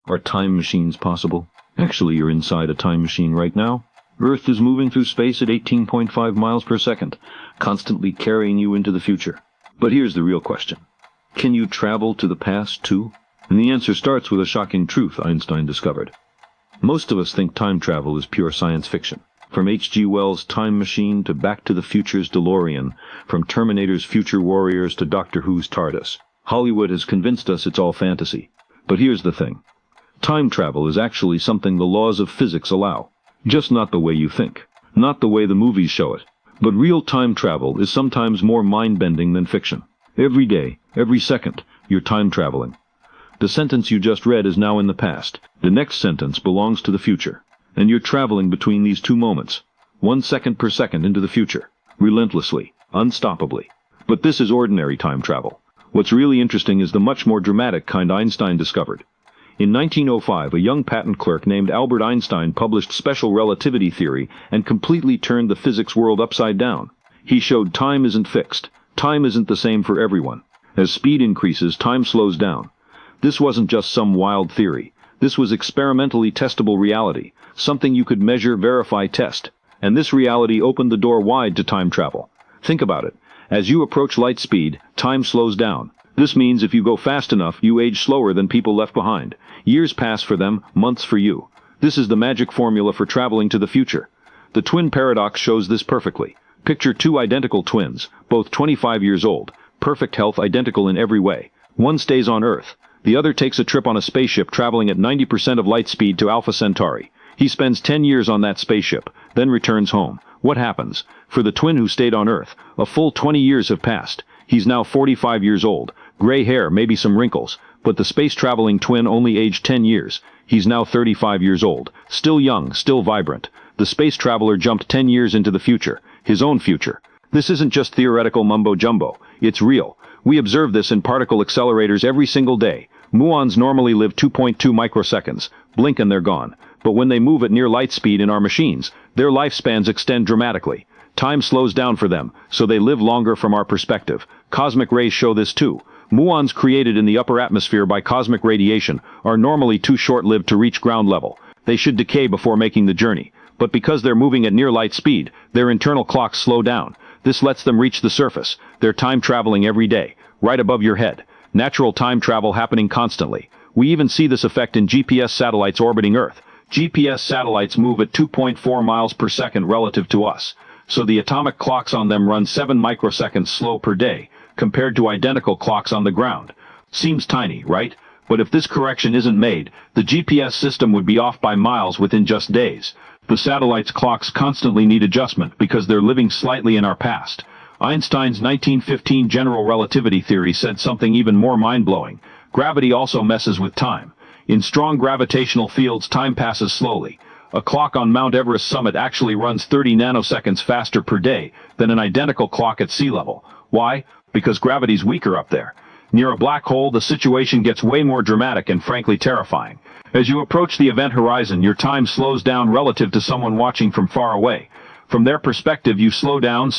Are time machines possible? Actually, you're inside a time machine right now. Earth is moving through space at 18.5 miles per second, constantly carrying you into the future. But here's the real question. Can you travel to the past too? And the answer starts with a shocking truth Einstein discovered. Most of us think time travel is pure science fiction. From H.G. Wells' Time Machine to Back to the Future's DeLorean, from Terminator's Future Warriors to Doctor Who's TARDIS, Hollywood has convinced us it's all fantasy. But here's the thing. Time travel is actually something the laws of physics allow. Just not the way you think. Not the way the movies show it. But real time travel is sometimes more mind-bending than fiction. Every day, every second, you're time traveling. The sentence you just read is now in the past. The next sentence belongs to the future. And you're traveling between these two moments. 1 second per second into the future. Relentlessly. Unstoppably. But this is ordinary time travel. What's really interesting is the much more dramatic kind Einstein discovered. In 1905, a young patent clerk named Albert Einstein published special relativity theory and completely turned the physics world upside down. He showed time isn't fixed. Time isn't the same for everyone. As speed increases, time slows down. This wasn't just some wild theory. This was experimentally testable reality, something you could measure, verify, test. And this reality opened the door wide to time travel. Think about it. As you approach light speed, time slows down. This means if you go fast enough, you age slower than people left behind. Years pass for them, months for you. This is the magic formula for traveling to the future. The twin paradox shows this perfectly. Picture two identical twins, both 25 years old, perfect health, identical in every way. One stays on Earth. The other takes a trip on a spaceship traveling at 90% of light speed to Alpha Centauri. He spends 10 years on that spaceship, then returns home. What happens? For the twin who stayed on Earth, a full 20 years have passed. He's now 45 years old. Gray hair, maybe some wrinkles. But the space-traveling twin only aged 10 years. He's now 35 years old. Still young, still vibrant. The space traveler jumped 10 years into the future. His own future. This isn't just theoretical mumbo-jumbo. It's real. We observe this in particle accelerators every single day. Muons normally live 2.2 microseconds. Blink and they're gone. But when they move at near light speed in our machines, their lifespans extend dramatically. Time slows down for them, so they live longer from our perspective. Cosmic rays show this too. Muons created in the upper atmosphere by cosmic radiation are normally too short-lived to reach ground level. They should decay before making the journey. But because they're moving at near light speed, their internal clocks slow down. This lets them reach the surface. They're time traveling every day, right above your head. Natural time travel happening constantly. We even see this effect in GPS satellites orbiting Earth. GPS satellites move at 2.4 miles per second relative to us. So the atomic clocks on them run 7 microseconds slow per day, compared to identical clocks on the ground. Seems tiny, right? But if this correction isn't made, the GPS system would be off by miles within just days. The satellite's clocks constantly need adjustment because they're living slightly in our past. Einstein's 1915 general relativity theory said something even more mind-blowing. Gravity also messes with time. In strong gravitational fields, time passes slowly. A clock on Mount Everest summit actually runs 30 nanoseconds faster per day than an identical clock at sea level. Why? Because gravity's weaker up there. Near a black hole, the situation gets way more dramatic and frankly terrifying. As you approach the event horizon, your time slows down relative to someone watching from far away. From their perspective, you slow down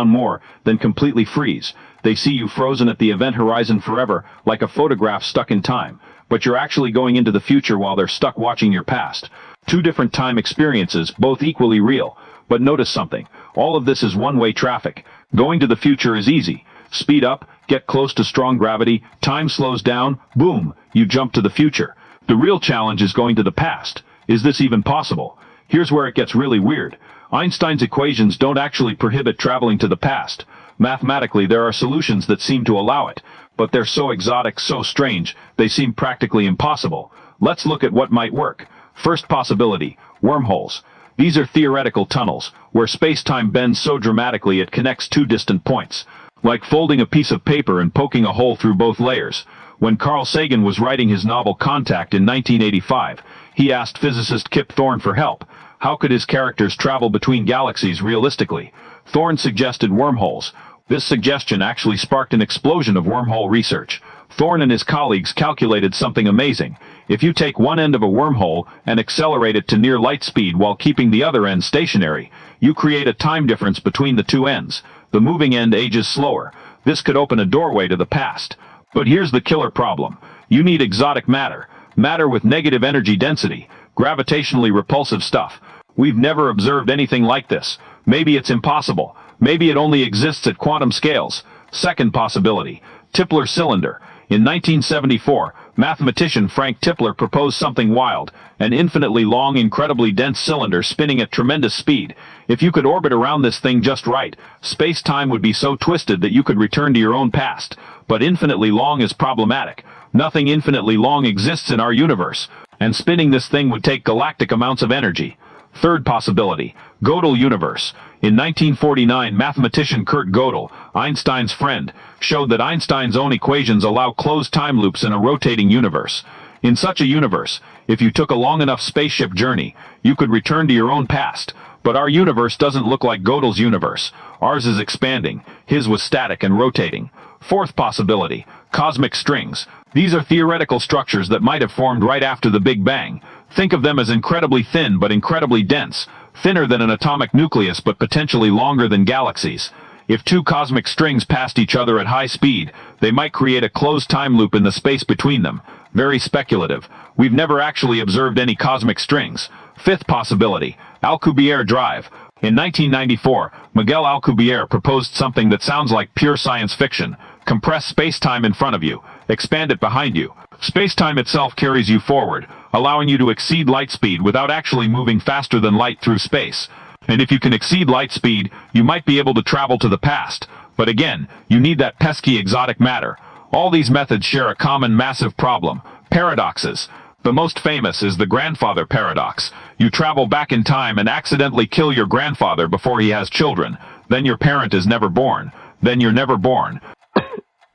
more, then completely freeze. They see you frozen at the event horizon forever, like a photograph stuck in time. But you're actually going into the future while they're stuck watching your past. Two different time experiences, both equally real. But notice something. All of this is one-way traffic. Going to the future is easy. Speed up, get close to strong gravity, time slows down, boom, you jump to the future. The real challenge is going to the past. Is this even possible? Here's where it gets really weird. Einstein's equations don't actually prohibit traveling to the past. Mathematically, there are solutions that seem to allow it, but they're so exotic, so strange, they seem practically impossible. Let's look at what might work. First possibility, wormholes. These are theoretical tunnels, where space-time bends so dramatically it connects two distant points. Like folding a piece of paper and poking a hole through both layers. When Carl Sagan was writing his novel Contact in 1985, he asked physicist Kip Thorne for help. How could his characters travel between galaxies realistically? Thorne suggested wormholes. This suggestion actually sparked an explosion of wormhole research. Thorne and his colleagues calculated something amazing. If you take one end of a wormhole and accelerate it to near light speed while keeping the other end stationary, you create a time difference between the two ends. The moving end ages slower. This could open a doorway to the past. But here's the killer problem. You need exotic matter. matter with negative energy density, gravitationally repulsive stuff. We've never observed anything like this. Maybe it's impossible. Maybe it only exists at quantum scales. Second possibility, Tipler cylinder. In 1974, mathematician Frank Tipler proposed something wild, an infinitely long, incredibly dense cylinder spinning at tremendous speed. If you could orbit around this thing just right, space-time would be so twisted that you could return to your own past. But infinitely long is problematic. Nothing infinitely long exists in our universe, and spinning this thing would take galactic amounts of energy. Third possibility, Gödel universe. In 1949, mathematician Kurt Gödel, Einstein's friend, showed that Einstein's own equations allow closed time loops in a rotating universe. In such a universe, if you took a long enough spaceship journey, you could return to your own past. But our universe doesn't look like Gödel's universe. Ours is expanding. His was static and rotating. Fourth possibility, cosmic strings. These are theoretical structures that might have formed right after the Big Bang. Think of them as incredibly thin but incredibly dense, thinner than an atomic nucleus but potentially longer than galaxies. If two cosmic strings passed each other at high speed, they might create a closed time loop in the space between them. Very speculative. We've never actually observed any cosmic strings. Fifth possibility, Alcubierre drive. In 1994, Miguel Alcubierre proposed something that sounds like pure science fiction. Compress space-time in front of you, expand it behind you. Space-time itself carries you forward, allowing you to exceed light speed without actually moving faster than light through space. And if you can exceed light speed, you might be able to travel to the past. But again, you need that pesky exotic matter. All these methods share a common massive problem: paradoxes. The most famous is the grandfather paradox. You travel back in time and accidentally kill your grandfather before he has children. Then your parent is never born. Then you're never born.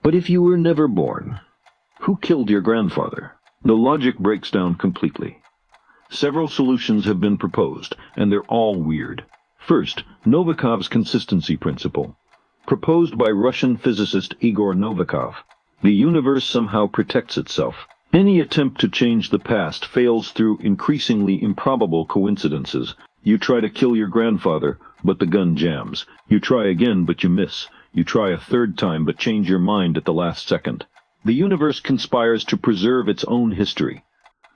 But if you were never born, who killed your grandfather? The logic breaks down completely. Several solutions have been proposed, and they're all weird. First, Novikov's consistency principle. Proposed by Russian physicist Igor Novikov. The universe somehow protects itself. Any attempt to change the past fails through increasingly improbable coincidences. You try to kill your grandfather, but the gun jams. You try again, but you miss. You try a third time, but change your mind at the last second. The universe conspires to preserve its own history.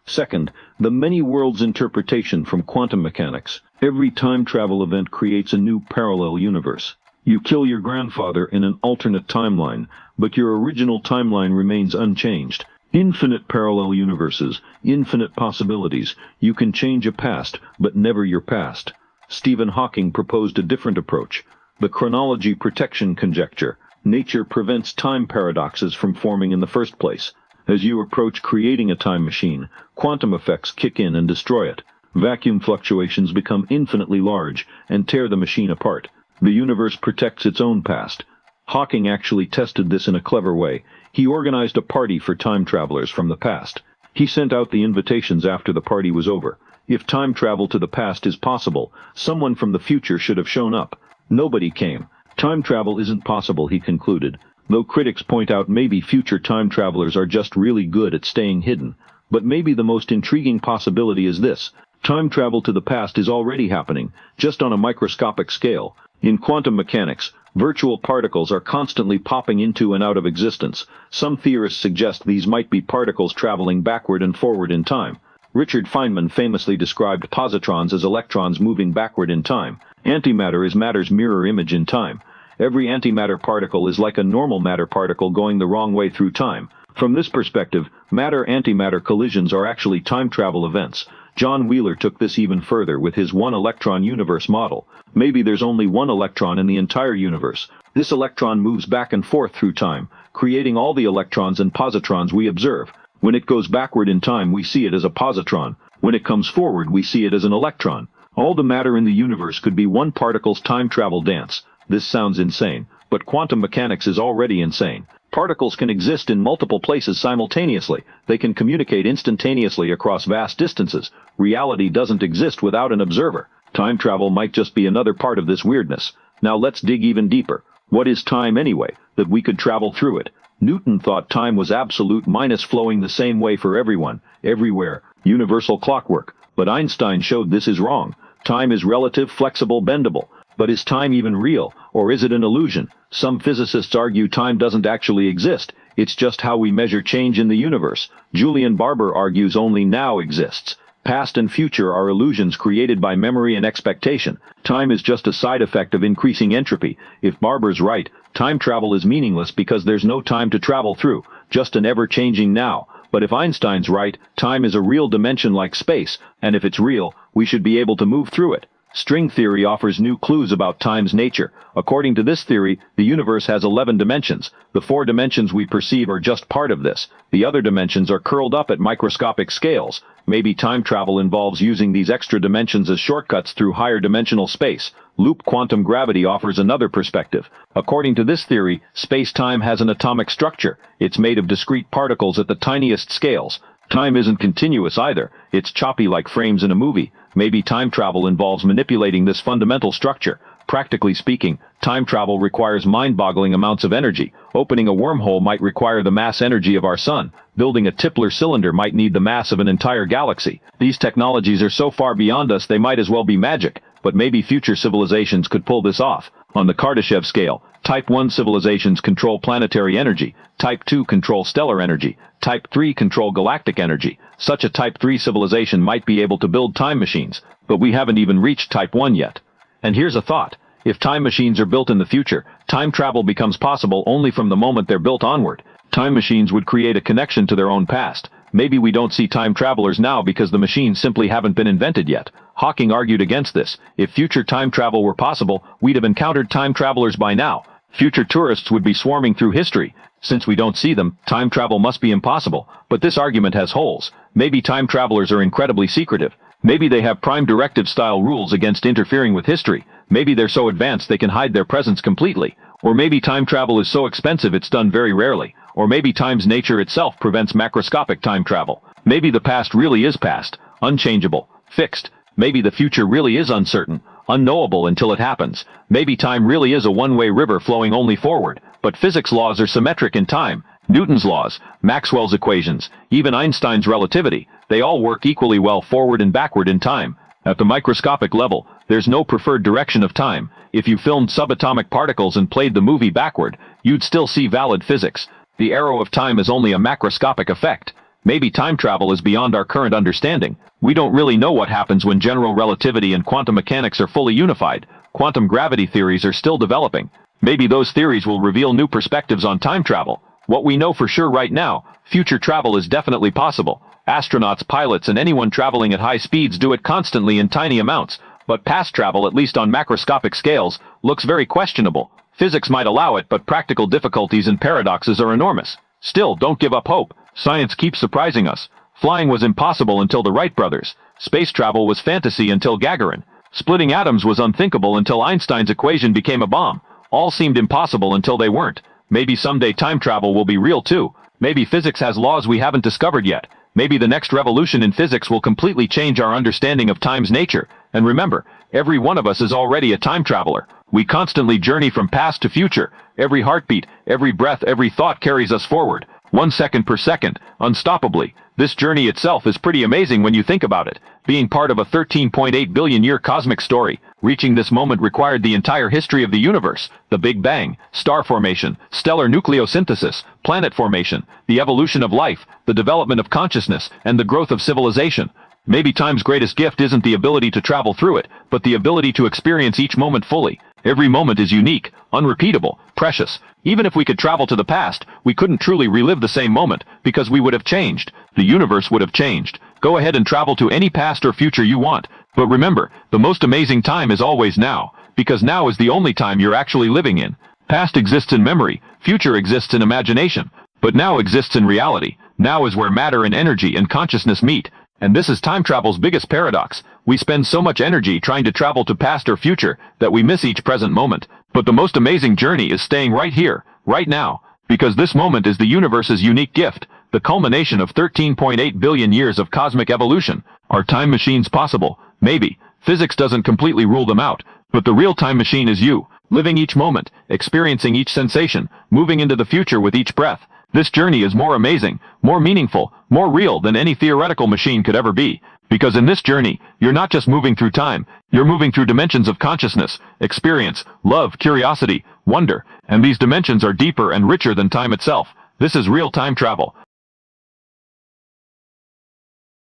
Second, the many worlds interpretation from quantum mechanics. Every time travel event creates a new parallel universe. You kill your grandfather in an alternate timeline, but your original timeline remains unchanged. Infinite parallel universes, infinite possibilities. You can change a past, but never your past. Stephen Hawking proposed a different approach. The chronology protection conjecture. Nature prevents time paradoxes from forming in the first place. As you approach creating a time machine, quantum effects kick in and destroy it. Vacuum fluctuations become infinitely large and tear the machine apart. The universe protects its own past. Hawking actually tested this in a clever way. He organized a party for time travelers from the past. He sent out the invitations after the party was over. If time travel to the past is possible, someone from the future should have shown up. Nobody came. Time travel isn't possible, he concluded, though critics point out maybe future time travelers are just really good at staying hidden. But maybe the most intriguing possibility is this: time travel to the past is already happening, just on a microscopic scale. In quantum mechanics, virtual particles are constantly popping into and out of existence. Some theorists suggest these might be particles traveling backward and forward in time. Richard Feynman famously described positrons as electrons moving backward in time. Antimatter is matter's mirror image in time. Every antimatter particle is like a normal matter particle going the wrong way through time. From this perspective, matter-antimatter collisions are actually time travel events. John Wheeler took this even further with his one-electron universe model. Maybe there's only one electron in the entire universe. This electron moves back and forth through time, creating all the electrons and positrons we observe. When it goes backward in time, we see it as a positron. When it comes forward, we see it as an electron. All the matter in the universe could be one particle's time travel dance. This sounds insane, but quantum mechanics is already insane. Particles can exist in multiple places simultaneously. They can communicate instantaneously across vast distances. Reality doesn't exist without an observer. Time travel might just be another part of this weirdness. Now let's dig even deeper. What is time anyway, that we could travel through it? Newton thought time was absolute minus flowing the same way for everyone, everywhere, universal clockwork. But Einstein showed this is wrong. Time is relative, flexible, bendable. But is time even real, or is it an illusion? Some physicists argue time doesn't actually exist. It's just how we measure change in the universe. Julian Barber argues only now exists. Past and future are illusions created by memory and expectation. Time is just a side effect of increasing entropy. If Barber's right, time travel is meaningless because there's no time to travel through, just an ever-changing now. But if Einstein's right, time is a real dimension like space, and if it's real, we should be able to move through it. String theory offers new clues about time's nature. According to this theory, the universe has 11 dimensions. The 4 dimensions we perceive are just part of this. The other dimensions are curled up at microscopic scales. Maybe time travel involves using these extra dimensions as shortcuts through higher dimensional space. Loop quantum gravity offers another perspective. According to this theory, space-time has an atomic structure. It's made of discrete particles at the tiniest scales. Time isn't continuous either. It's choppy like frames in a movie. Maybe time travel involves manipulating this fundamental structure. Practically speaking, time travel requires mind-boggling amounts of energy. Opening a wormhole might require the mass energy of our sun. Building a Tipler cylinder might need the mass of an entire galaxy. These technologies are so far beyond us they might as well be magic. But maybe future civilizations could pull this off. On the Kardashev scale, Type 1 civilizations control planetary energy, Type 2 control stellar energy, Type 3 control galactic energy. Such a Type 3 civilization might be able to build time machines, but we haven't even reached Type 1 yet. And here's a thought. If time machines are built in the future, time travel becomes possible only from the moment they're built onward. Time machines would create a connection to their own past. Maybe we don't see time travelers now because the machines simply haven't been invented yet. Hawking argued against this. If future time travel were possible, we'd have encountered time travelers by now. Future tourists would be swarming through history. Since we don't see them, time travel must be impossible. But this argument has holes. Maybe time travelers are incredibly secretive. Maybe they have prime directive-style rules against interfering with history. Maybe they're so advanced they can hide their presence completely. Or maybe time travel is so expensive it's done very rarely. Or maybe time's nature itself prevents macroscopic time travel. Maybe the past really is past, unchangeable, fixed. Maybe the future really is uncertain, unknowable until it happens. Maybe time really is a one-way river flowing only forward. But physics laws are symmetric in time. Newton's laws, Maxwell's equations, even Einstein's relativity, they all work equally well forward and backward in time. At the microscopic level, there's no preferred direction of time. If you filmed subatomic particles and played the movie backward, you'd still see valid physics. The arrow of time is only a macroscopic effect. Maybe time travel is beyond our current understanding. We don't really know what happens when general relativity and quantum mechanics are fully unified. Quantum gravity theories are still developing. Maybe those theories will reveal new perspectives on time travel. What we know for sure right now, future travel is definitely possible. Astronauts, pilots, and anyone traveling at high speeds do it constantly in tiny amounts. But past travel, at least on macroscopic scales, looks very questionable. Physics might allow it, but practical difficulties and paradoxes are enormous. Still, don't give up hope. Science keeps surprising us. Flying was impossible until the Wright brothers. Space travel was fantasy until Gagarin. Splitting atoms was unthinkable until Einstein's equation became a bomb. All seemed impossible until they weren't. Maybe someday time travel will be real too. Maybe physics has laws we haven't discovered yet. Maybe the next revolution in physics will completely change our understanding of time's nature. And remember, every one of us is already a time traveler. We constantly journey from past to future. Every heartbeat, every breath, every thought carries us forward. 1 second per second, unstoppably. This journey itself is pretty amazing when you think about it. Being part of a 13.8 billion year cosmic story, reaching this moment required the entire history of the universe, the Big Bang, star formation, stellar nucleosynthesis, planet formation, the evolution of life, the development of consciousness, and the growth of civilization. Maybe time's greatest gift isn't the ability to travel through it, but the ability to experience each moment fully. Every moment is unique, unrepeatable, precious. Even if we could travel to the past, we couldn't truly relive the same moment, because we would have changed. The universe would have changed. Go ahead and travel to any past or future you want. But remember, the most amazing time is always now, because now is the only time you're actually living in. Past exists in memory, future exists in imagination, but now exists in reality. Now is where matter and energy and consciousness meet. And this is time travel's biggest paradox. We spend so much energy trying to travel to past or future that we miss each present moment. But the most amazing journey is staying right here, right now, because this moment is the universe's unique gift, the culmination of 13.8 billion years of cosmic evolution. Are time machines possible? Maybe. Physics doesn't completely rule them out, but the real time machine is you, living each moment, experiencing each sensation, moving into the future with each breath. This journey is more amazing, more meaningful, more real than any theoretical machine could ever be. Because in this journey, you're not just moving through time, you're moving through dimensions of consciousness, experience, love, curiosity, wonder, and these dimensions are deeper and richer than time itself. This is real time travel.